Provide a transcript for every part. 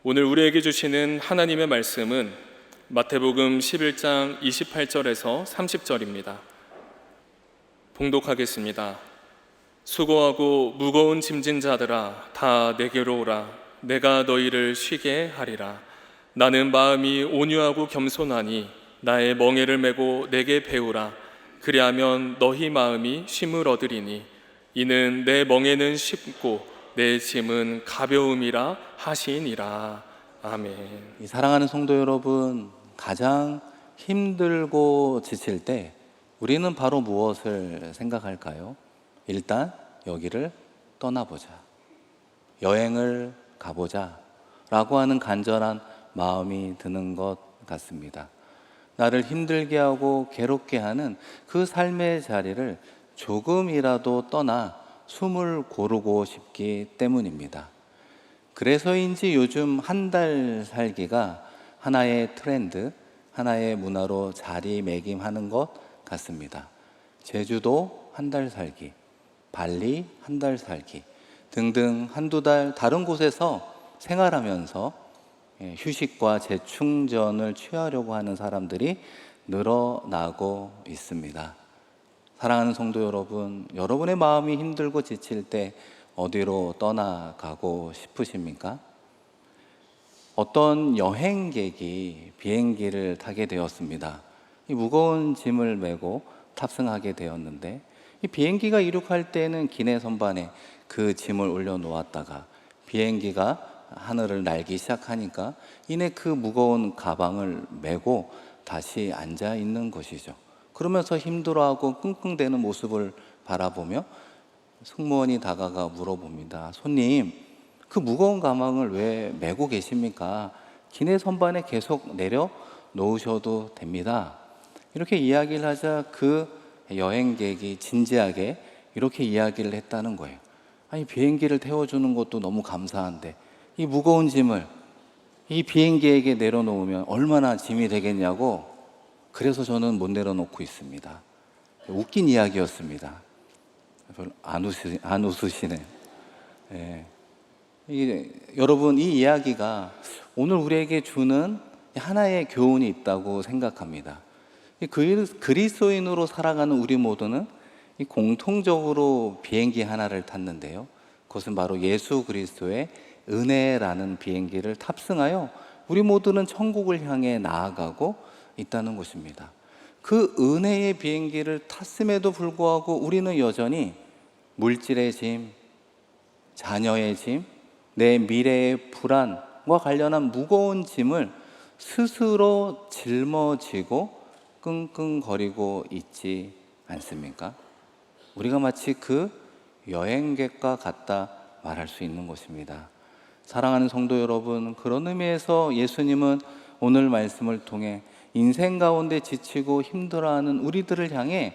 오늘 우리에게 주시는 하나님의 말씀은 마태복음 11장 28절에서 30절입니다. 봉독하겠습니다. 수고하고 무거운 짐진 자들아 다 내게로 오라. 내가 너희를 쉬게 하리라. 나는 마음이 온유하고 겸손하니 나의 멍에를 메고 내게 배우라. 그리하면 너희 마음이 쉼을 얻으리니 이는 내 멍에는 쉽고 내 짐은 가벼움이라 하시니라. 아멘. 이 사랑하는 성도 여러분, 가장 힘들고 지칠 때 우리는 바로 무엇을 생각할까요? 일단 여기를 떠나보자, 여행을 가보자 라고 하는 간절한 마음이 드는 것 같습니다. 나를 힘들게 하고 괴롭게 하는 그 삶의 자리를 조금이라도 떠나 숨을 고르고 싶기 때문입니다. 그래서인지 요즘 한 달 살기가 하나의 트렌드, 하나의 문화로 자리매김하는 것 같습니다. 제주도 한 달 살기, 발리 한 달 살기 등등 한두 달 다른 곳에서 생활하면서 휴식과 재충전을 취하려고 하는 사람들이 늘어나고 있습니다. 사랑하는 성도 여러분, 여러분의 마음이 힘들고 지칠 때 어디로 떠나가고 싶으십니까? 어떤 여행객이 비행기를 타게 되었습니다. 이 무거운 짐을 메고 탑승하게 되었는데, 이 비행기가 이륙할 때는 기내 선반에 그 짐을 올려놓았다가 비행기가 하늘을 날기 시작하니까 이내 그 무거운 가방을 메고 다시 앉아 있는 것이죠. 그러면서 힘들어하고 끙끙대는 모습을 바라보며 승무원이 다가가 물어봅니다. 손님, 그 무거운 가방을 왜 메고 계십니까? 기내 선반에 계속 내려 놓으셔도 됩니다. 이렇게 이야기를 하자 그 여행객이 진지하게 이렇게 이야기를 했다는 거예요. 아니, 비행기를 태워주는 것도 너무 감사한데 이 무거운 짐을 이 비행기에게 내려놓으면 얼마나 짐이 되겠냐고, 그래서 저는 못 내려놓고 있습니다. 웃긴 이야기였습니다. 별로 안 웃으시네. 예. 여러분, 이 이야기가 오늘 우리에게 주는 하나의 교훈이 있다고 생각합니다. 그리스도인으로 살아가는 우리 모두는 공통적으로 비행기 하나를 탔는데요. 그것은 바로 예수 그리스도의 은혜라는 비행기를 탑승하여 우리 모두는 천국을 향해 나아가고 있다는 것입니다. 그 은혜의 비행기를 탔음에도 불구하고 우리는 여전히 물질의 짐, 자녀의 짐, 내 미래의 불안과 관련한 무거운 짐을 스스로 짊어지고 끙끙거리고 있지 않습니까? 우리가 마치 그 여행객과 같다 말할 수 있는 것입니다. 사랑하는 성도 여러분, 그런 의미에서 예수님은 오늘 말씀을 통해 인생 가운데 지치고 힘들어하는 우리들을 향해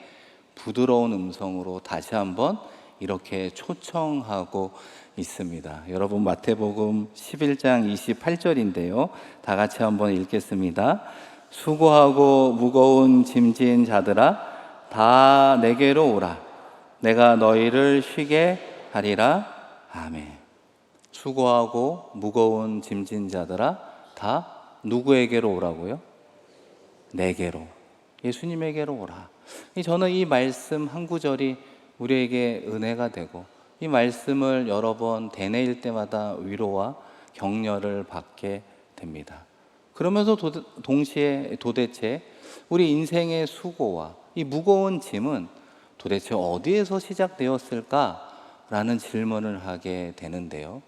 부드러운 음성으로 다시 한번 이렇게 초청하고 있습니다. 여러분, 마태복음 11장 28절인데요. 다 같이 한번 읽겠습니다. 수고하고 무거운 짐진 자들아 다 내게로 오라. 내가 너희를 쉬게 하리라. 아멘. 수고하고 무거운 짐진 자들아 다 누구에게로 오라고요? 내게로, 예수님에게로 오라. 저는 이 말씀 한 구절이 우리에게 은혜가 되고 이 말씀을 여러 번 되뇌일 때마다 위로와 격려를 받게 됩니다. 그러면서 동시에 도대체 우리 인생의 수고와 이 무거운 짐은 도대체 어디에서 시작되었을까라는 질문을 하게 되는데요.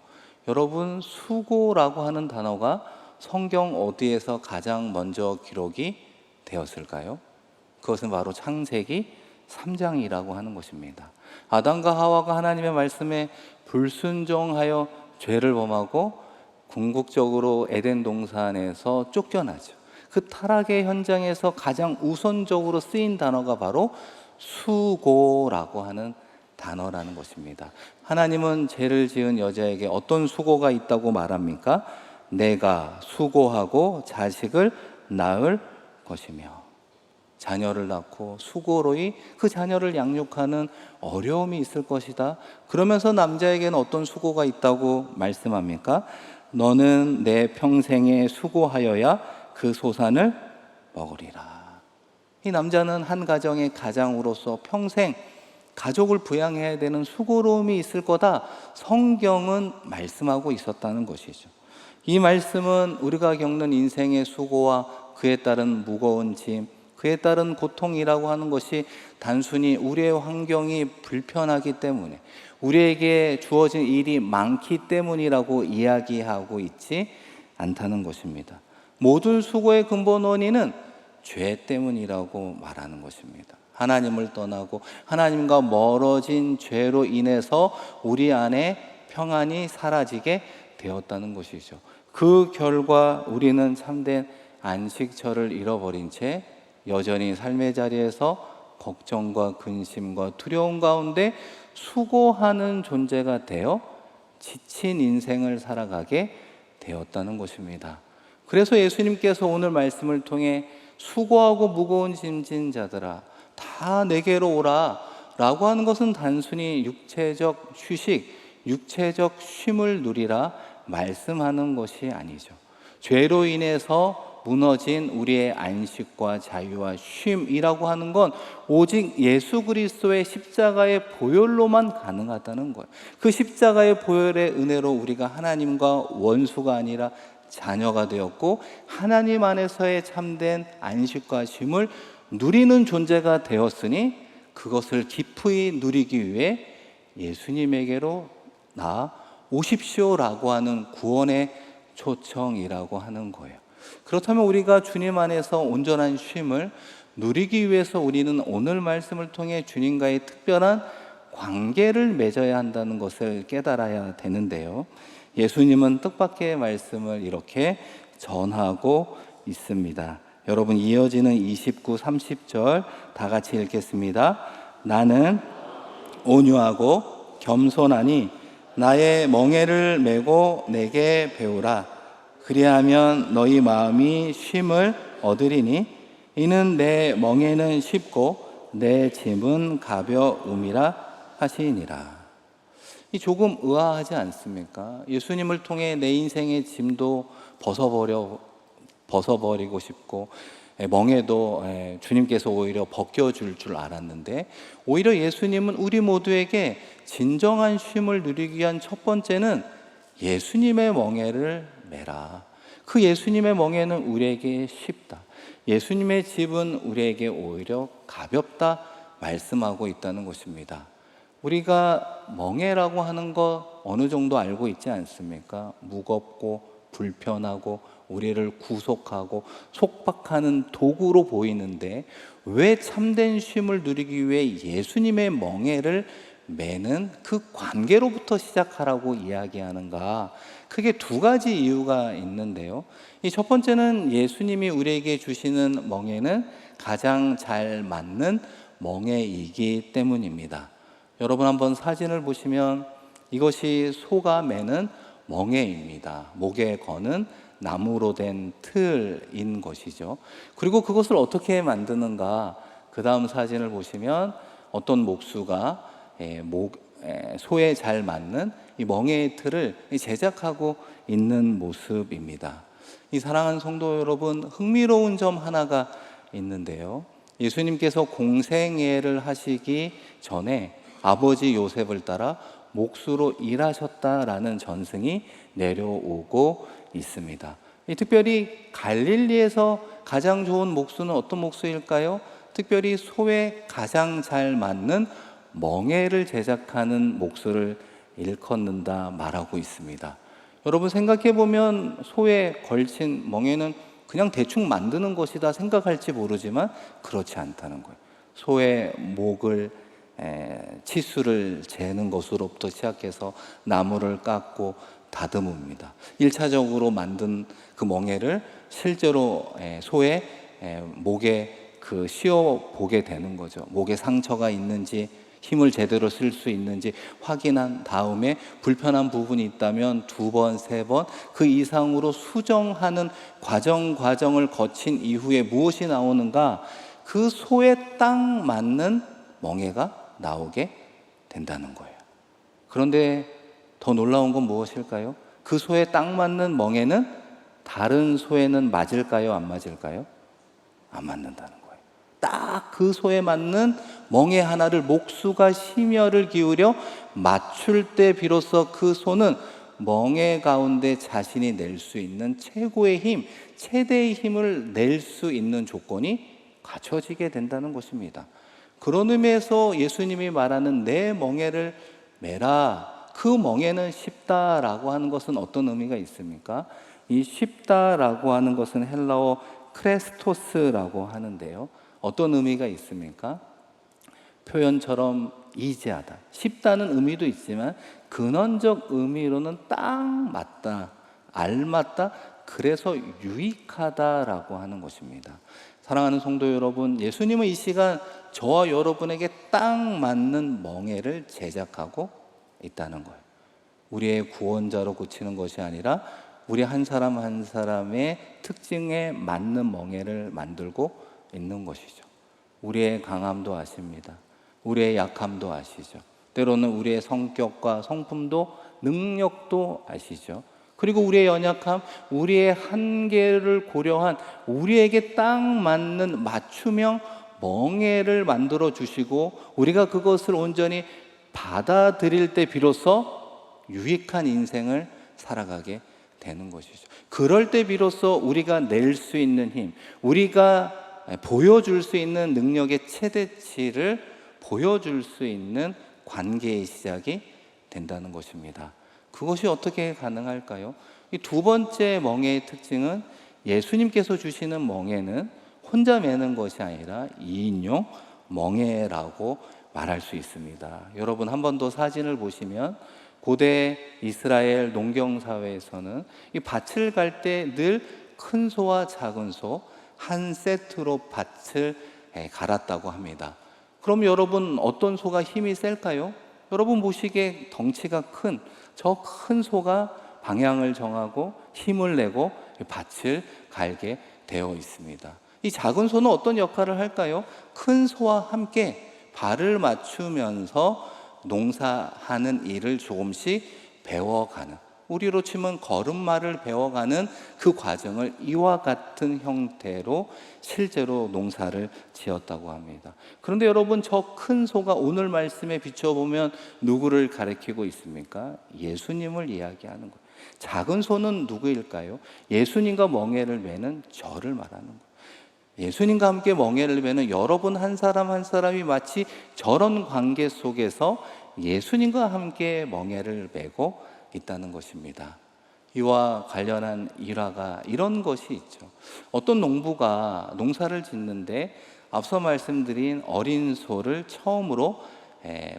여러분, 수고라고 하는 단어가 성경 어디에서 가장 먼저 기록이 되었을까요? 그것은 바로 창세기 3장이라고 하는 것입니다. 아담과 하와가 하나님의 말씀에 불순종하여 죄를 범하고 궁극적으로 에덴 동산에서 쫓겨나죠. 그 타락의 현장에서 가장 우선적으로 쓰인 단어가 바로 수고라고 하는 단어라는 것입니다. 하나님은 죄를 지은 여자에게 어떤 수고가 있다고 말합니까? 내가 수고하고 자식을 낳을 것이며, 자녀를 낳고 수고로이 그 자녀를 양육하는 어려움이 있을 것이다. 그러면서 남자에게는 어떤 수고가 있다고 말씀합니까? 너는 내 평생에 수고하여야 그 소산을 먹으리라. 이 남자는 한 가정의 가장으로서 평생 가족을 부양해야 되는 수고로움이 있을 거다, 성경은 말씀하고 있었다는 것이죠. 이 말씀은 우리가 겪는 인생의 수고와 그에 따른 무거운 짐, 그에 따른 고통이라고 하는 것이 단순히 우리의 환경이 불편하기 때문에, 우리에게 주어진 일이 많기 때문이라고 이야기하고 있지 않다는 것입니다. 모든 수고의 근본 원인은 죄 때문이라고 말하는 것입니다. 하나님을 떠나고 하나님과 멀어진 죄로 인해서 우리 안에 평안이 사라지게 되었다는 것이죠. 그 결과 우리는 참된 안식처를 잃어버린 채 여전히 삶의 자리에서 걱정과 근심과 두려움 가운데 수고하는 존재가 되어 지친 인생을 살아가게 되었다는 것입니다. 그래서 예수님께서 오늘 말씀을 통해 수고하고 무거운 짐진 자들아 다 내게로 오라 라고 하는 것은 단순히 육체적 휴식, 육체적 쉼을 누리라 말씀하는 것이 아니죠. 죄로 인해서 무너진 우리의 안식과 자유와 쉼이라고 하는 건 오직 예수 그리스도의 십자가의 보혈로만 가능하다는 거예요. 그 십자가의 보혈의 은혜로 우리가 하나님과 원수가 아니라 자녀가 되었고 하나님 안에서의 참된 안식과 쉼을 누리는 존재가 되었으니 그것을 기쁘이 누리기 위해 예수님에게로 나오십시오라고 하는 구원의 초청이라고 하는 거예요. 그렇다면 우리가 주님 안에서 온전한 쉼을 누리기 위해서 우리는 오늘 말씀을 통해 주님과의 특별한 관계를 맺어야 한다는 것을 깨달아야 되는데요. 예수님은 뜻밖의 말씀을 이렇게 전하고 있습니다. 여러분 이어지는 29, 30절 다 같이 읽겠습니다. 나는 온유하고 겸손하니 나의 멍에를 메고 내게 배우라. 그리하면 너희 마음이 쉼을 얻으리니 이는 내 멍에는 쉽고 내 짐은 가벼움이라 하시니라. 이 조금 의아하지 않습니까? 예수님을 통해 내 인생의 짐도 벗어버리고 싶고 멍에도 주님께서 오히려 벗겨줄 줄 알았는데 오히려 예수님은 우리 모두에게 진정한 쉼을 누리기 위한 첫 번째는 예수님의 멍에를 메라. 그 예수님의 멍에는 우리에게 쉽다. 예수님의 짐은 우리에게 오히려 가볍다 말씀하고 있다는 것입니다. 우리가 멍에라고 하는 거 어느 정도 알고 있지 않습니까? 무겁고 불편하고 우리를 구속하고 속박하는 도구로 보이는데 왜 참된 쉼을 누리기 위해 예수님의 멍에를 매는 그 관계로부터 시작하라고 이야기하는가? 크게 두 가지 이유가 있는데요. 이 첫 번째는 예수님이 우리에게 주시는 멍에는 가장 잘 맞는 멍에이기 때문입니다. 여러분 한번 사진을 보시면 이것이 소가 매는 멍에입니다. 목에 거는 나무로 된 틀인 것이죠. 그리고 그것을 어떻게 만드는가? 그 다음 사진을 보시면 어떤 목수가 소에 잘 맞는 이 멍에의 틀을 제작하고 있는 모습입니다. 이 사랑하는 성도 여러분, 흥미로운 점 하나가 있는데요. 예수님께서 공생애를 하시기 전에 아버지 요셉을 따라 목수로 일하셨다라는 전승이 내려오고 있습니다. 특별히 갈릴리에서 가장 좋은 목수는 어떤 목수일까요? 특별히 소에 가장 잘 맞는 멍에를 제작하는 목수를 일컫는다 말하고 있습니다. 여러분 생각해 보면 소에 걸친 멍에는 그냥 대충 만드는 것이다 생각할지 모르지만 그렇지 않다는 거예요. 소의 목을 치수를 재는 것으로부터 시작해서 나무를 깎고 다듬습니다. 1차적으로 만든 그 멍에를 실제로 소의 목에 씌워 보게 되는 거죠. 목에 상처가 있는지 힘을 제대로 쓸 수 있는지 확인한 다음에 불편한 부분이 있다면 2번, 3번 그 이상으로 수정하는 과정을 거친 이후에 무엇이 나오는가? 그 소에 딱 맞는 멍에가 나오게 된다는 거예요. 그런데 더 놀라운 건 무엇일까요? 그 소에 딱 맞는 멍에는 다른 소에는 맞을까요? 안 맞을까요? 안 맞는다는 거예요. 딱 그 소에 맞는 멍에 하나를 목수가 심혈을 기울여 맞출 때 비로소 그 소는 멍에 가운데 자신이 낼 수 있는 최고의 힘, 최대의 힘을 낼 수 있는 조건이 갖춰지게 된다는 것입니다. 그런 의미에서 예수님이 말하는 내 멍에를 메라, 그 멍에는 쉽다라고 하는 것은 어떤 의미가 있습니까? 이 쉽다라고 하는 것은 헬라어 크레스토스라고 하는데요. 어떤 의미가 있습니까? 표현처럼 이지하다, 쉽다는 의미도 있지만 근원적 의미로는 딱 맞다, 알맞다, 그래서 유익하다라고 하는 것입니다. 사랑하는 성도 여러분, 예수님은 이 시간 저와 여러분에게 딱 맞는 멍에를 제작하고 있다는 거예요. 우리의 구원자로 고치는 것이 아니라 우리 한 사람 한 사람의 특징에 맞는 멍에를 만들고 있는 것이죠. 우리의 강함도 아십니다. 우리의 약함도 아시죠. 때로는 우리의 성격과 성품도 능력도 아시죠. 그리고 우리의 연약함, 우리의 한계를 고려한 우리에게 딱 맞는 맞춤형 멍에를 만들어 주시고 우리가 그것을 온전히 받아들일 때 비로소 유익한 인생을 살아가게 되는 것이죠. 그럴 때 비로소 우리가 낼 수 있는 힘, 우리가 보여줄 수 있는 능력의 최대치를 보여줄 수 있는 관계의 시작이 된다는 것입니다. 그것이 어떻게 가능할까요? 이 두 번째 멍에의 특징은 예수님께서 주시는 멍에는 혼자 매는 것이 아니라 2인용 멍에라고 말할 수 있습니다. 여러분 한 번 더 사진을 보시면 고대 이스라엘 농경 사회에서는 이 밭을 갈 때 늘 큰 소와 작은 소 한 세트로 밭을 갈았다고 합니다. 그럼 여러분 어떤 소가 힘이 셀까요? 여러분 보시기에 덩치가 큰 저 큰 소가 방향을 정하고 힘을 내고 밭을 갈게 되어 있습니다. 이 작은 소는 어떤 역할을 할까요? 큰 소와 함께 발을 맞추면서 농사하는 일을 조금씩 배워가는, 우리로 치면 걸음마를 배워가는 그 과정을 이와 같은 형태로 실제로 농사를 지었다고 합니다. 그런데 여러분 저 큰 소가 오늘 말씀에 비춰보면 누구를 가리키고 있습니까? 예수님을 이야기하는 거예요. 작은 소는 누구일까요? 예수님과 멍에를 매는 저를 말하는 거예요. 예수님과 함께 멍에를 매는 여러분 한 사람 한 사람이 마치 저런 관계 속에서 예수님과 함께 멍에를 매고 있다는 것입니다. 이와 관련한 일화가 이런 것이 있죠. 어떤 농부가 농사를 짓는데 앞서 말씀드린 어린 소를 처음으로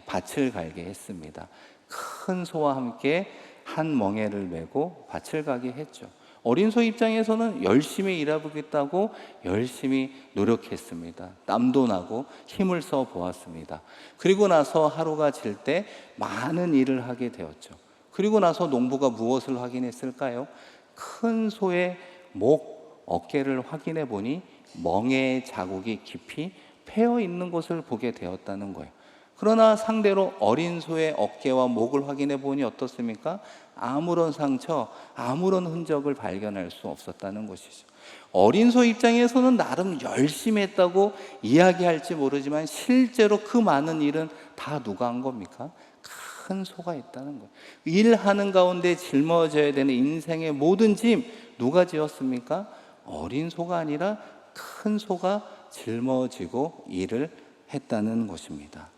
밭을 갈게 했습니다. 큰 소와 함께 한 멍에를 메고 밭을 가게 했죠. 어린 소 입장에서는 열심히 일해보겠다고 열심히 노력했습니다. 땀도 나고 힘을 써 보았습니다. 그리고 나서 하루가 질 때 많은 일을 하게 되었죠. 그리고 나서 농부가 무엇을 확인했을까요? 큰 소의 목, 어깨를 확인해 보니 멍에의 자국이 깊이 패여 있는 것을 보게 되었다는 거예요. 그러나 상대로 어린 소의 어깨와 목을 확인해 보니 어떻습니까? 아무런 상처, 아무런 흔적을 발견할 수 없었다는 것이죠. 어린 소 입장에서는 나름 열심히 했다고 이야기할지 모르지만 실제로 그 많은 일은 다 누가 한 겁니까? 큰 소가 있다는 거예요. 일하는 가운데 짊어져야 되는 인생의 모든 짐 누가 지었습니까? 어린 소가 아니라 큰 소가 짊어지고 일을 했다는 것입니다.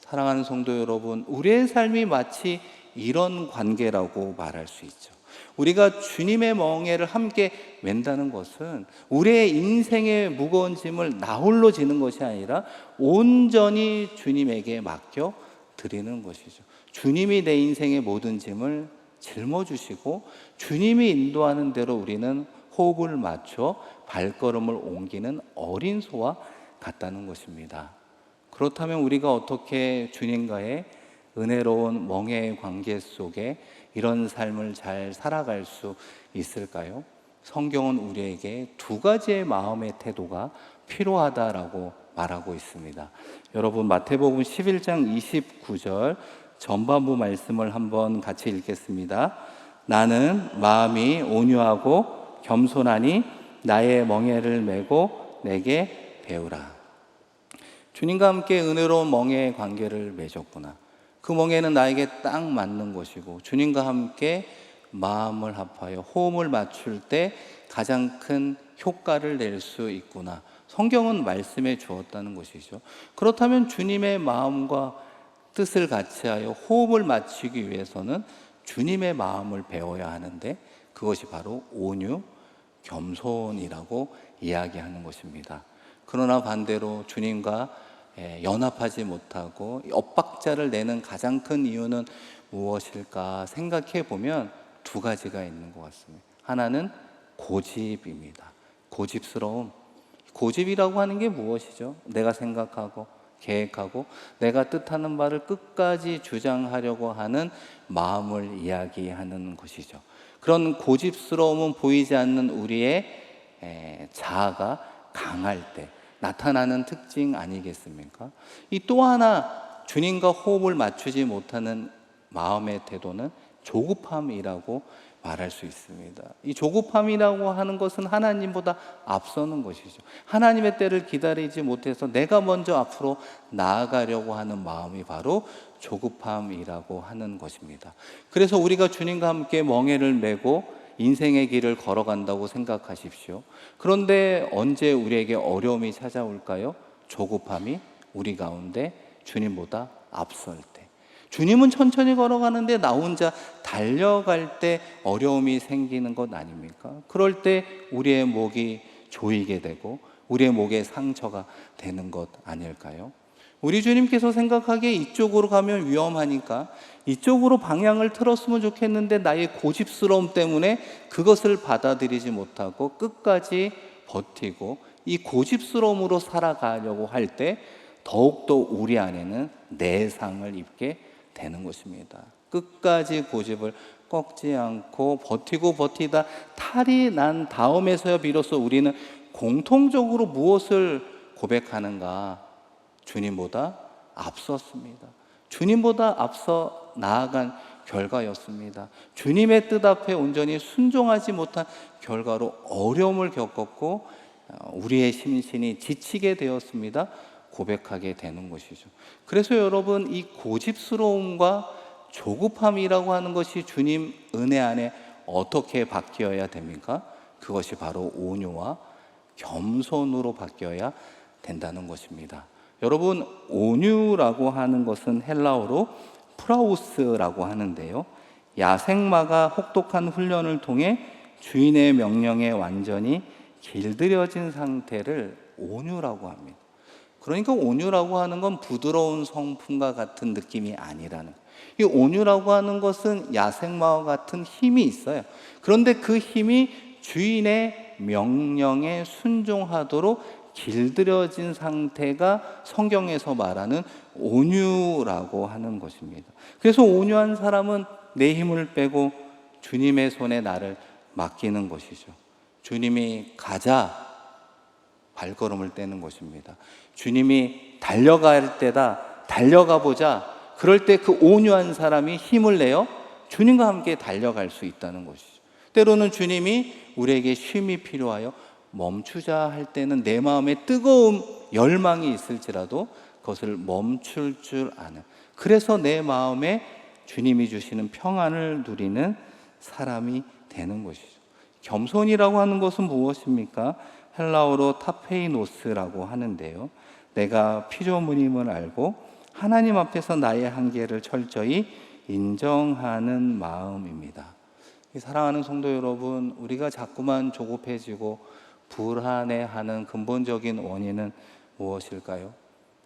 사랑하는 성도 여러분, 우리의 삶이 마치 이런 관계라고 말할 수 있죠. 우리가 주님의 멍에를 함께 맨다는 것은 우리의 인생의 무거운 짐을 나 홀로 지는 것이 아니라 온전히 주님에게 맡겨 드리는 것이죠. 주님이 내 인생의 모든 짐을 짊어주시고 주님이 인도하는 대로 우리는 호흡을 맞춰 발걸음을 옮기는 어린 소와 같다는 것입니다. 그렇다면 우리가 어떻게 주님과의 은혜로운 멍에의 관계 속에 이런 삶을 잘 살아갈 수 있을까요? 성경은 우리에게 두 가지의 마음의 태도가 필요하다라고 말하고 있습니다. 여러분 마태복음 11장 29절 전반부 말씀을 한번 같이 읽겠습니다. 나는 마음이 온유하고 겸손하니 나의 멍에를 메고 내게 배우라. 주님과 함께 은혜로운 멍에의 관계를 맺었구나. 그 멍에는 나에게 딱 맞는 것이고, 주님과 함께 마음을 합하여 호흡을 맞출 때 가장 큰 효과를 낼 수 있구나. 성경은 말씀해 주었다는 것이죠. 그렇다면 주님의 마음과 뜻을 같이 하여 호흡을 맞추기 위해서는 주님의 마음을 배워야 하는데, 그것이 바로 온유, 겸손이라고 이야기하는 것입니다. 그러나 반대로 주님과 연합하지 못하고 엇박자를 내는 가장 큰 이유는 무엇일까 생각해 보면 두 가지가 있는 것 같습니다. 하나는 고집입니다. 고집스러움. 고집이라고 하는 게 무엇이죠? 내가 생각하고 계획하고 내가 뜻하는 바를 끝까지 주장하려고 하는 마음을 이야기하는 것이죠. 그런 고집스러움은 보이지 않는 우리의 자아가 강할 때 나타나는 특징 아니겠습니까? 이 또 하나 주님과 호흡을 맞추지 못하는 마음의 태도는 조급함이라고 말할 수 있습니다. 이 조급함이라고 하는 것은 하나님보다 앞서는 것이죠. 하나님의 때를 기다리지 못해서 내가 먼저 앞으로 나아가려고 하는 마음이 바로 조급함이라고 하는 것입니다. 그래서 우리가 주님과 함께 멍에를 메고 인생의 길을 걸어간다고 생각하십시오. 그런데 언제 우리에게 어려움이 찾아올까요? 조급함이 우리 가운데 주님보다 앞설 때. 주님은 천천히 걸어가는데 나 혼자 달려갈 때 어려움이 생기는 것 아닙니까? 그럴 때 우리의 목이 조이게 되고 우리의 목에 상처가 되는 것 아닐까요? 우리 주님께서 생각하기에 이쪽으로 가면 위험하니까 이쪽으로 방향을 틀었으면 좋겠는데 나의 고집스러움 때문에 그것을 받아들이지 못하고 끝까지 버티고 이 고집스러움으로 살아가려고 할 때 더욱더 우리 안에는 내상을 입게 되는 것입니다. 끝까지 고집을 꺾지 않고 버티고 버티다 탈이 난 다음에서야 비로소 우리는 공통적으로 무엇을 고백하는가? 주님보다 앞섰습니다. 주님보다 앞서 나아간 결과였습니다. 주님의 뜻 앞에 온전히 순종하지 못한 결과로 어려움을 겪었고 우리의 심신이 지치게 되었습니다. 고백하게 되는 것이죠. 그래서 여러분, 이 고집스러움과 조급함이라고 하는 것이 주님 은혜 안에 어떻게 바뀌어야 됩니까? 그것이 바로 온유와 겸손으로 바뀌어야 된다는 것입니다. 여러분, 온유라고 하는 것은 헬라어로 프라우스라고 하는데요, 야생마가 혹독한 훈련을 통해 주인의 명령에 완전히 길들여진 상태를 온유라고 합니다. 그러니까 온유라고 하는 건 부드러운 성품과 같은 느낌이 아니라는 거예요. 이 온유라고 하는 것은 야생마와 같은 힘이 있어요. 그런데 그 힘이 주인의 명령에 순종하도록 길들여진 상태가 성경에서 말하는 온유라고 하는 것입니다. 그래서 온유한 사람은 내 힘을 빼고 주님의 손에 나를 맡기는 것이죠. 주님이 가자, 발걸음을 떼는 것입니다. 주님이 달려갈 때다, 달려가 보자. 그럴 때 그 온유한 사람이 힘을 내어 주님과 함께 달려갈 수 있다는 것이죠. 때로는 주님이 우리에게 쉼이 필요하여 멈추자 할 때는 내 마음에 뜨거움, 열망이 있을지라도 그것을 멈출 줄 아는, 그래서 내 마음에 주님이 주시는 평안을 누리는 사람이 되는 것이죠. 겸손이라고 하는 것은 무엇입니까? 헬라어로 타페이노스라고 하는데요, 내가 피조물임을 알고 하나님 앞에서 나의 한계를 철저히 인정하는 마음입니다. 사랑하는 성도 여러분, 우리가 자꾸만 조급해지고 불안해하는 근본적인 원인은 무엇일까요?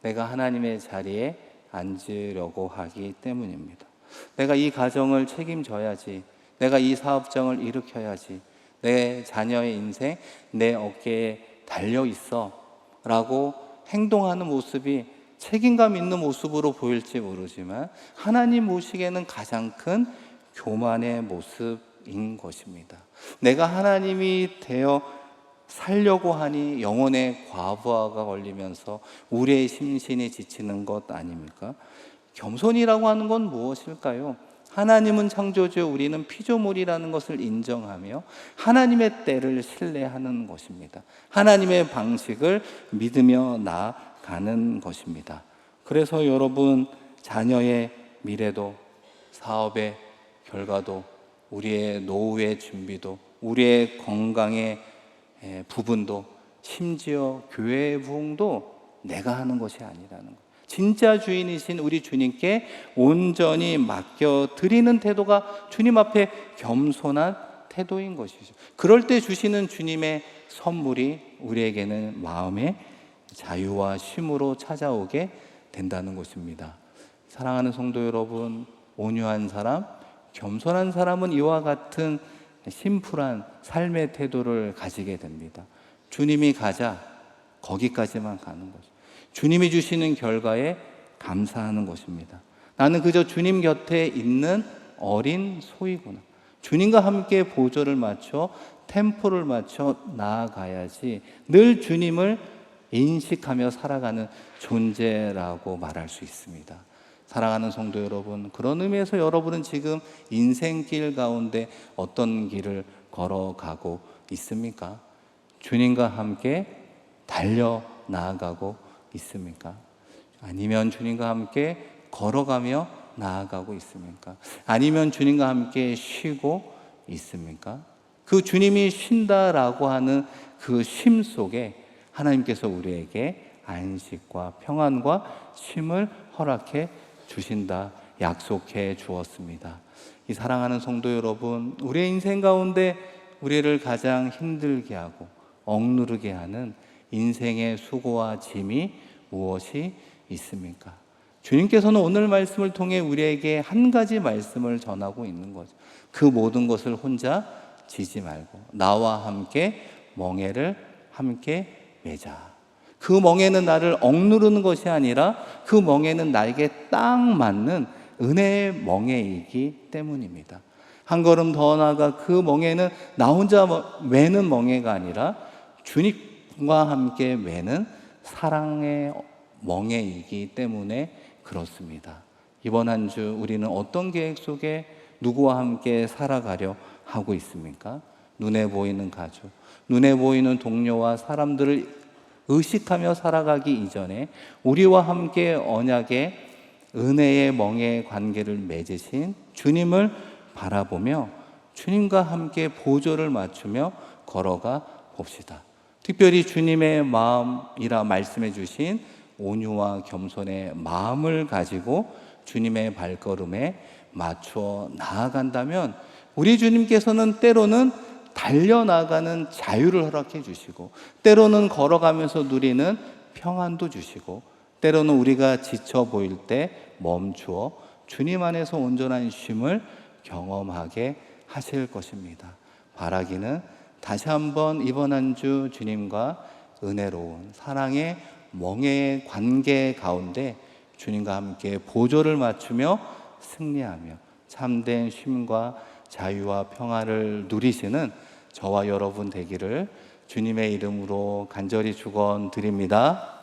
내가 하나님의 자리에 앉으려고 하기 때문입니다. 내가 이 가정을 책임져야지, 내가 이 사업장을 일으켜야지, 내 자녀의 인생 내 어깨에 달려있어 라고 행동하는 모습이 책임감 있는 모습으로 보일지 모르지만 하나님 보시기에는 가장 큰 교만의 모습인 것입니다. 내가 하나님이 되어 살려고 하니 영혼의 과부하가 걸리면서 우리의 심신이 지치는 것 아닙니까? 겸손이라고 하는 건 무엇일까요? 하나님은 창조주, 우리는 피조물이라는 것을 인정하며 하나님의 때를 신뢰하는 것입니다. 하나님의 방식을 믿으며 나아가는 것입니다. 그래서 여러분, 자녀의 미래도, 사업의 결과도, 우리의 노후의 준비도, 우리의 건강의 부분도, 심지어 교회의 부흥도 내가 하는 것이 아니라는 것. 진짜 주인이신 우리 주님께 온전히 맡겨드리는 태도가 주님 앞에 겸손한 태도인 것이죠. 그럴 때 주시는 주님의 선물이 우리에게는 마음의 자유와 쉼으로 찾아오게 된다는 것입니다. 사랑하는 성도 여러분, 온유한 사람, 겸손한 사람은 이와 같은 심플한 삶의 태도를 가지게 됩니다. 주님이 가자, 거기까지만 가는 거죠. 주님이 주시는 결과에 감사하는 것입니다. 나는 그저 주님 곁에 있는 어린 소이구나. 주님과 함께 보조를 맞춰 템포를 맞춰 나아가야지 늘 주님을 인식하며 살아가는 존재라고 말할 수 있습니다. 사랑하는 성도 여러분, 그런 의미에서 여러분은 지금 인생길 가운데 어떤 길을 걸어가고 있습니까? 주님과 함께 달려 나아가고 있습니까? 아니면 주님과 함께 걸어가며 나아가고 있습니까? 아니면 주님과 함께 쉬고 있습니까? 그 주님이 쉰다라고 하는 그 쉼 속에 하나님께서 우리에게 안식과 평안과 쉼을 허락해 주신다, 약속해 주었습니다. 이 사랑하는 성도 여러분, 우리의 인생 가운데 우리를 가장 힘들게 하고 억누르게 하는 인생의 수고와 짐이 무엇이 있습니까? 주님께서는 오늘 말씀을 통해 우리에게 한 가지 말씀을 전하고 있는 거죠. 그 모든 것을 혼자 지지 말고 나와 함께 멍에를 함께 매자. 그 멍에는 나를 억누르는 것이 아니라 그 멍에는 나에게 딱 맞는 은혜의 멍에이기 때문입니다. 한 걸음 더 나아가 그 멍에는 나 혼자 매는 멍에가 아니라 주님과 함께 매는 사랑의 멍에이기 때문에 그렇습니다. 이번 한 주 우리는 어떤 계획 속에 누구와 함께 살아가려 하고 있습니까? 눈에 보이는 가족, 눈에 보이는 동료와 사람들을 의식하며 살아가기 이전에 우리와 함께 언약의 은혜의 멍에 관계를 맺으신 주님을 바라보며 주님과 함께 보조를 맞추며 걸어가 봅시다. 특별히 주님의 마음이라 말씀해 주신 온유와 겸손의 마음을 가지고 주님의 발걸음에 맞추어 나아간다면 우리 주님께서는 때로는 달려나가는 자유를 허락해 주시고 때로는 걸어가면서 누리는 평안도 주시고 때로는 우리가 지쳐 보일 때 멈추어 주님 안에서 온전한 쉼을 경험하게 하실 것입니다. 바라기는 다시 한번 이번 한 주 주님과 은혜로운 사랑의 멍에의 관계 가운데 주님과 함께 보조를 맞추며 승리하며 참된 쉼과 자유와 평화를 누리시는 저와 여러분 되기를 주님의 이름으로 간절히 축원드립니다.